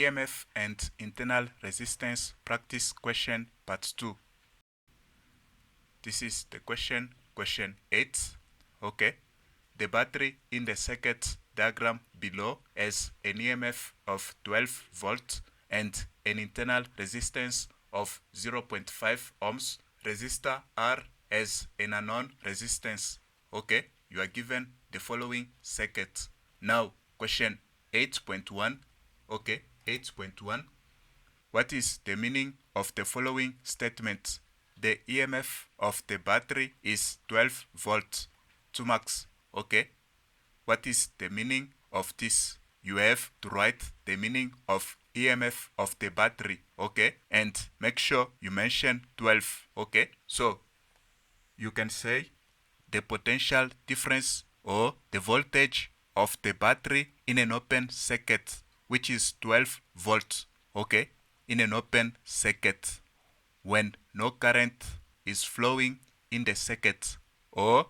EMF and internal resistance practice question part 2. This is the question 8. Okay. The battery in the circuit diagram below has an EMF of 12 volts and an internal resistance of 0.5 ohms. Resistor R has an unknown resistance. Okay, you are given the following circuit. Now, question 8.1. Okay, 8.1. What is the meaning of the following statement? The EMF of the battery is 12 volts to max. Okay, what is the meaning of this? You have to write the meaning of EMF of the battery. Okay, and make sure you mention 12. Okay, so you can say the potential difference or the voltage of the battery in an open circuit, which is 12 volts. Okay, in an open circuit when no current is flowing in the circuit. Or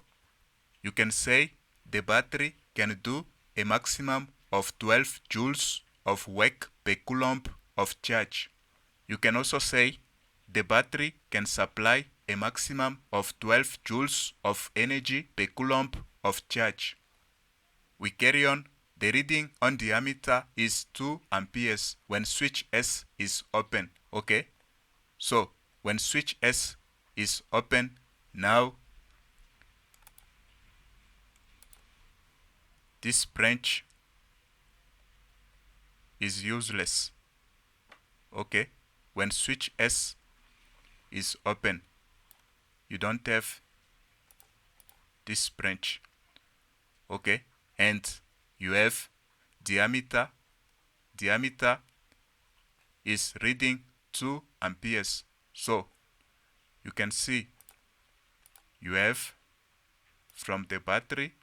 you can say the battery can do a maximum of 12 joules of work per coulomb of charge. You can also say the battery can supply a maximum of 12 joules of energy per coulomb of charge. We carry on. The reading on the ammeter is 2 amperes when switch S is open. Okay, so when switch S is open, now this branch is useless. Okay, when switch S is open, you don't have this branch. Okay, and you have diameter. Diameter is reading 2 amperes. So you can see you have from the battery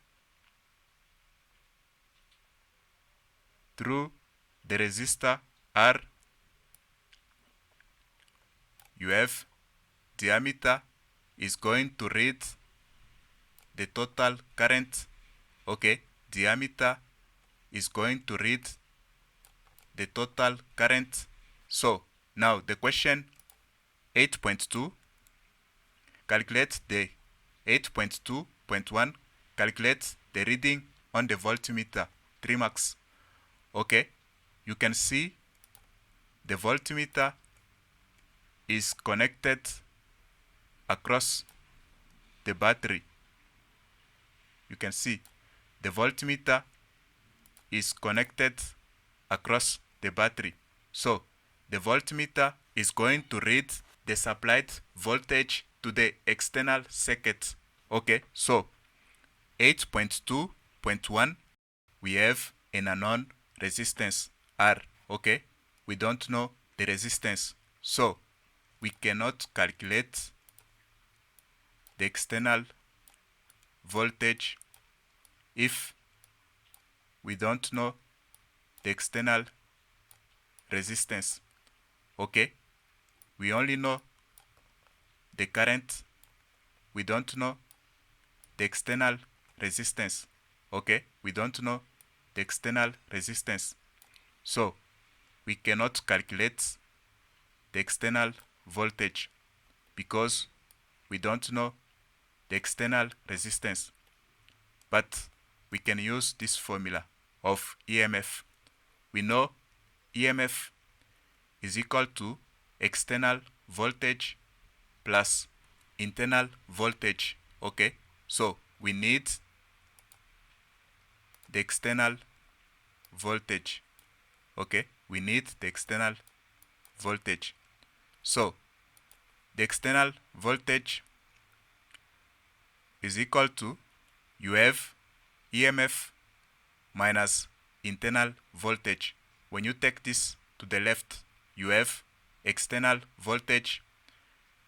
through the resistor R, you have diameter is going to read the total current. Okay, diameter is going to read the total current. So now the question 8.2, calculate the 8.2.1, calculate the reading on the voltmeter 3 max. Okay, you can see the voltmeter is connected across the battery. You can see the voltmeter is connected across the battery. So the voltmeter is going to read the supplied voltage to the external circuit. Okay, so 8.2.1, we have an unknown resistance R. Okay, we don't know the resistance, so we cannot calculate the external voltage if we don't know the external resistance. Okay, we only know the current, we don't know the external resistance. Okay, we don't know the external resistance, so we cannot calculate the external voltage because we don't know the external resistance. But we can use this formula of EMF. We know EMF is equal to external voltage plus internal voltage. Okay, so we need the external voltage. Okay, we need the external voltage. So the external voltage is equal to, you have EMF minus internal voltage. When you take this to the left, you have external voltage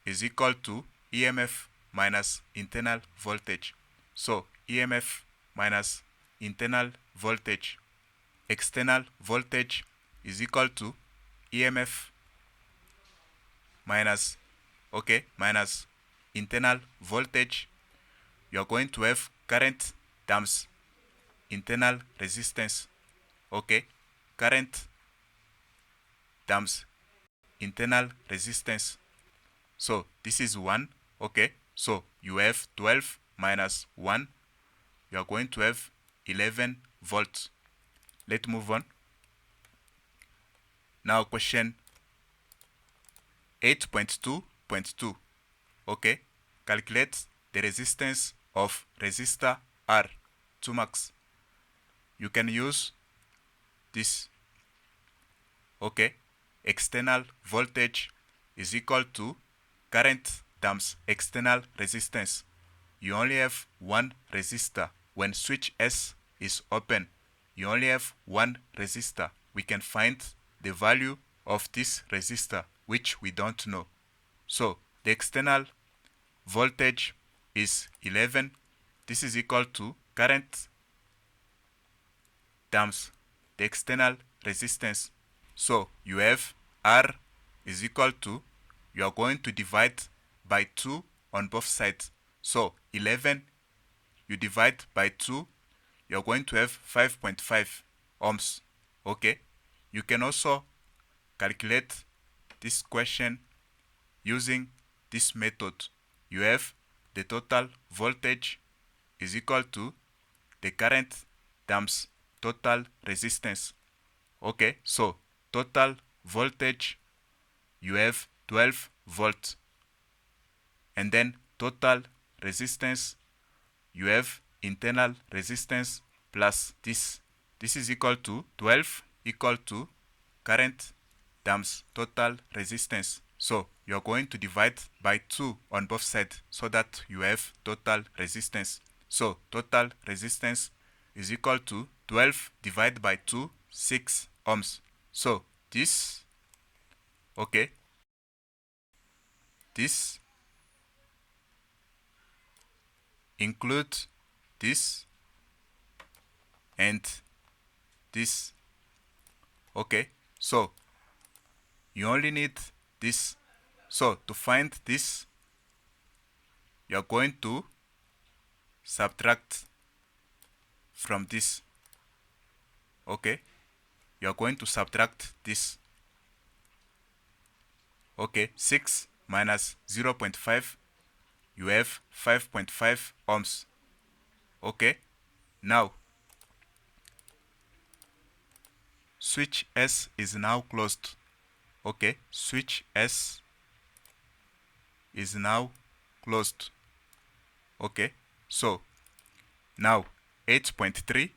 is equal to EMF minus internal voltage. So EMF minus internal voltage, external voltage is equal to EMF minus internal voltage. You are going to have current times internal resistance. Okay, current times internal resistance. So this is 1, okay? So you have 12 minus 1, you are going to have 11 volts. Let's move on. Now question 8.2.2, okay? Calculate the resistance of resistor R to max. You can use this, okay? External voltage is equal to current times external resistance. You only have one resistor. When switch S is open, you only have one resistor. We can find the value of this resistor, which we don't know. So the external voltage is 11. This is equal to current times the external resistance. So you have R is equal to, you are going to divide by 2 on both sides. So 11 you divide by 2, you are going to have 5.5 ohms. Okay? You can also calculate this question using this method. You have the total voltage is equal to the current times total resistance. Okay, so total voltage, you have 12 volts. And then total resistance, you have internal resistance plus this. This is equal to 12 equal to current times total resistance. So you are going to divide by 2 on both sides so that you have total resistance. So total resistance is equal to 12 divided by 2, 6 ohms. So this, okay, this includes this and this. Okay, so you only need this. So to find this, you are going to subtract from this. Okay, you are going to subtract this. Okay, 6 minus 0.5, you have 5.5 ohms. Okay, now switch S is now closed. Okay, switch S is now closed. Okay, so now 8.3,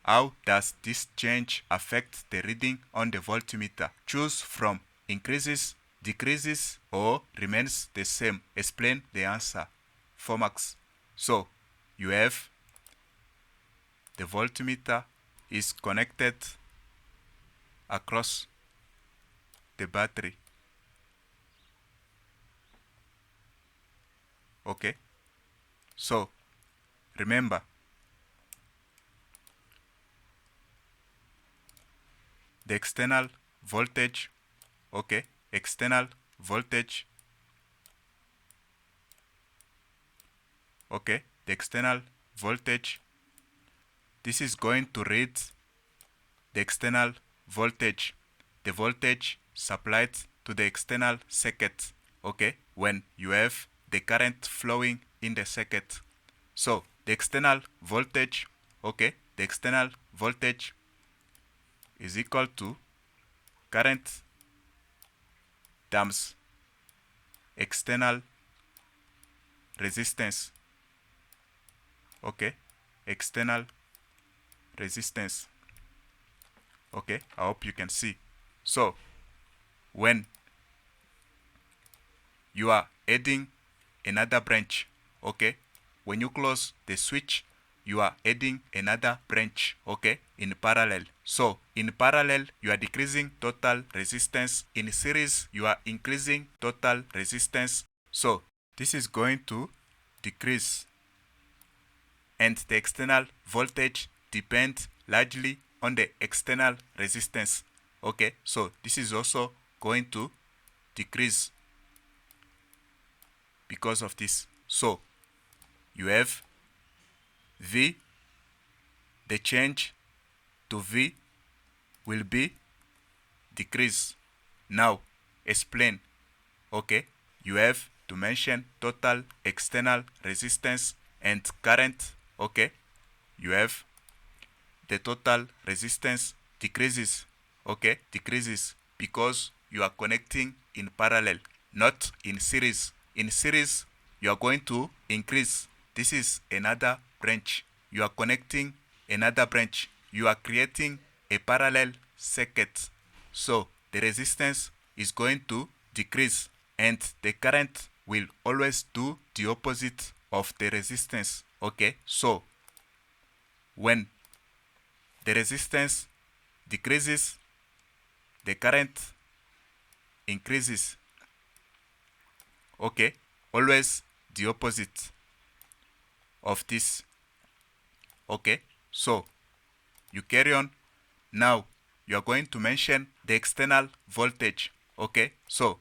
how does this change affect the reading on the voltmeter? Choose from increases, decreases, or remains the same. Explain the answer for max. So you have the voltmeter is connected across the battery. Okay, so remember, the external voltage, okay, external voltage, okay, the external voltage, this is going to read the external voltage, the voltage supplied to the external circuit, okay, when you have the current flowing in the circuit. So the external voltage, okay, the external voltage is equal to current times external resistance. Okay, external resistance. Okay, I hope you can see. So when you are adding another branch, okay, when you close the switch, you are adding another branch, okay, in parallel. So in parallel, you are decreasing total resistance. In series, you are increasing total resistance. So this is going to decrease, and the external voltage depends largely on the external resistance. Okay, so this is also going to decrease because of this. So you have V, the change to V will be decrease. Now explain. Okay, you have to mention total external resistance and current. Okay, you have the total resistance decreases. Okay, decreases because you are connecting in parallel, not in series. In series, you are going to increase. This is another branch. You are connecting another branch. You are creating a parallel circuit. So the resistance is going to decrease and the current will always do the opposite of the resistance. Okay, so when the resistance decreases, the current increases. Okay, always the opposite of this. Okay, so you carry on. Now you are going to mention the external voltage. Okay, so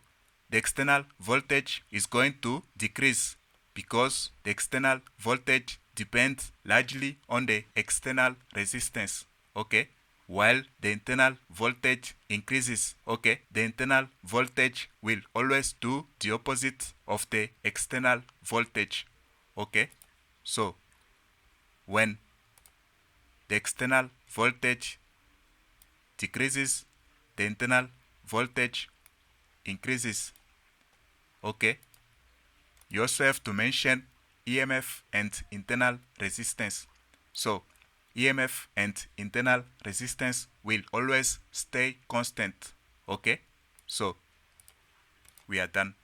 the external voltage is going to decrease because the external voltage depends largely on the external resistance. Okay, while the internal voltage increases. Okay, the internal voltage will always do the opposite of the external voltage. Okay, so when the external voltage decreases, the internal voltage increases. Okay, you also have to mention EMF and internal resistance. So EMF and internal resistance will always stay constant. Okay, so we are done.